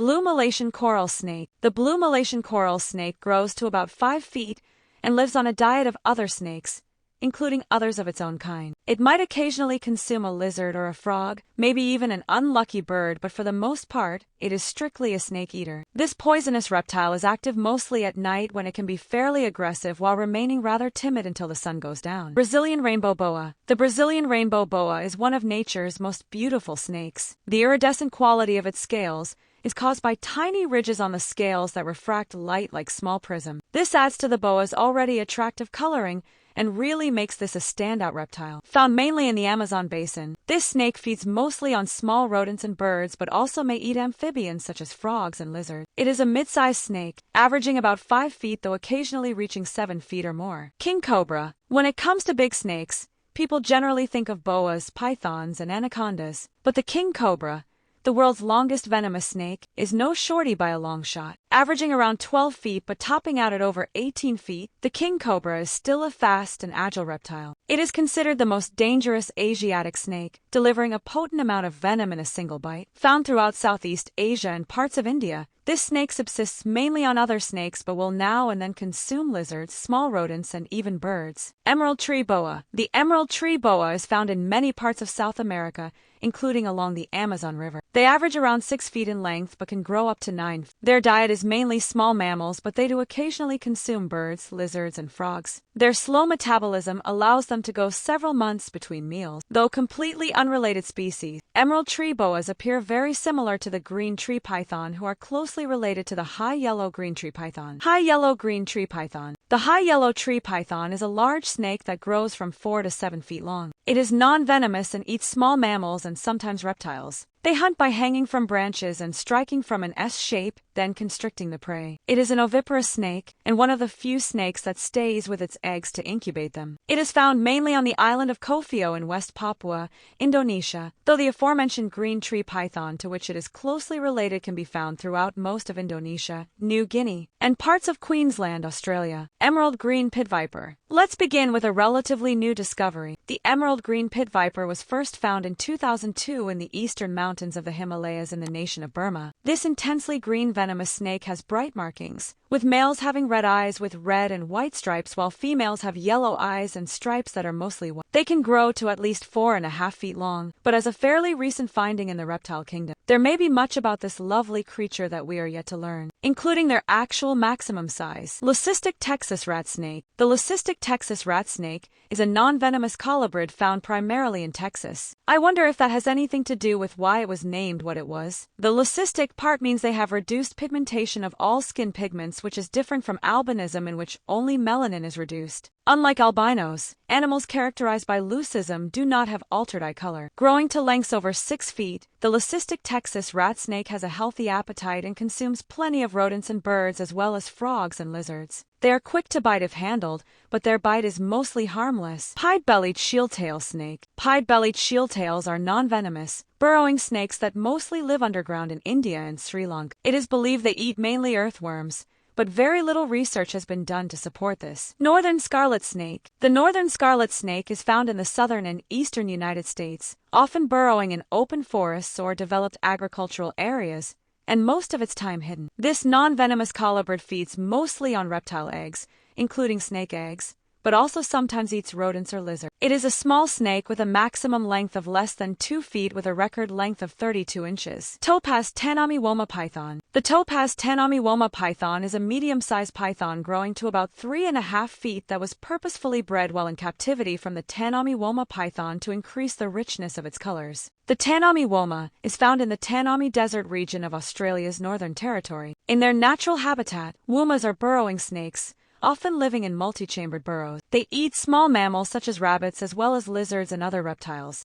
Blue Malaysian coral snake. The blue Malaysian coral snake grows to about 5 feet and lives on a diet of other snakes, including others of its own kind. It might occasionally consume a lizard or a frog, maybe even an unlucky bird, but for the most part, it is strictly a snake eater. This poisonous reptile is active mostly at night when it can be fairly aggressive while remaining rather timid until the sun goes down. Brazilian rainbow boa. The Brazilian rainbow boa is one of nature's most beautiful snakes. The iridescent quality of its scales is caused by tiny ridges on the scales that refract light like small prism. This adds to the boa's already attractive coloring and really makes this a standout reptile. Found mainly in the Amazon basin, this snake feeds mostly on small rodents and birds, but also may eat amphibians such as frogs and lizards. It is a mid-sized snake, averaging about 5 feet, though occasionally reaching 7 feet or more. King cobra. When it comes to big snakes, people generally think of boas, pythons, and anacondas, but the king cobra, the world's longest venomous snake, is no shorty by a long shot. Averaging around 12 feet but topping out at over 18 feet, the king cobra is still a fast and agile reptile. It is considered the most dangerous Asiatic snake, delivering a potent amount of venom in a single bite. Found throughout Southeast Asia and parts of India, this snake subsists mainly on other snakes but will now and then consume lizards, small rodents, and even birds. Emerald tree boa. The emerald tree boa is found in many parts of South America, including along the Amazon River. They average around 6 feet in length but can grow up to 9 feet. Their diet is mainly small mammals, but they do occasionally consume birds, lizards, and frogs. Their slow metabolism allows them to go several months between meals. Though completely unrelated species, emerald tree boas appear very similar to the green tree python, who are closely related to the high yellow green tree python. High yellow green tree python. The high yellow tree python is a large snake that grows from 4 to 7 feet long. It is non-venomous and eats small mammals and sometimes reptiles. They hunt by hanging from branches and striking from an S shape, then constricting the prey. It is an oviparous snake, and one of the few snakes that stays with its eggs to incubate them. It is found mainly on the island of Kofio in West Papua, Indonesia, though the aforementioned green tree python, to which it is closely related, can be found throughout most of Indonesia, New Guinea, and parts of Queensland, Australia. Emerald green pit viper. Let's begin with a relatively new discovery. The emerald green pit viper was first found in 2002 in the eastern mountains of the Himalayas in the nation of Burma. This intensely green venomous snake has bright markings, with males having red eyes with red and white stripes while females have yellow eyes and stripes that are mostly white. They can grow to at least 4.5 feet long, but as a fairly recent finding in the reptile kingdom, there may be much about this lovely creature that we are yet to learn, including their actual maximum size. Leucistic Texas rat snake. The leucistic Texas rat snake is a non-venomous colubrid found primarily in Texas. I wonder if that has anything to do with why it was named what it was. The leucistic part means they have reduced pigmentation of all skin pigments, which is different from albinism, in which only melanin is reduced. Unlike albinos, animals characterized by leucism do not have altered eye color. Growing to lengths over 6 feet, the leucistic Texas rat snake has a healthy appetite and consumes plenty of rodents and birds as well as frogs and lizards. They are quick to bite if handled, but their bite is mostly harmless. Pied-bellied shieldtail snake. Pied-bellied shieldtails are non-venomous, burrowing snakes that mostly live underground in India and Sri Lanka. It is believed they eat mainly earthworms, but very little research has been done to support this. Northern scarlet snake. The northern scarlet snake is found in the southern and eastern United States, often burrowing in open forests or developed agricultural areas, and most of its time hidden. This non-venomous colubrid feeds mostly on reptile eggs, including snake eggs, but also sometimes eats rodents or lizards. It is a small snake with a maximum length of less than 2 feet with a record length of 32 inches. Topaz Tanami Woma python. The Topaz Tanami Woma python is a medium-sized python growing to about 3.5 feet that was purposefully bred while in captivity from the Tanami Woma python to increase the richness of its colors. The Tanami Woma is found in the Tanami Desert region of Australia's Northern Territory. In their natural habitat, womas are burrowing snakes, often living in multi-chambered burrows. They eat small mammals such as rabbits as well as lizards and other reptiles.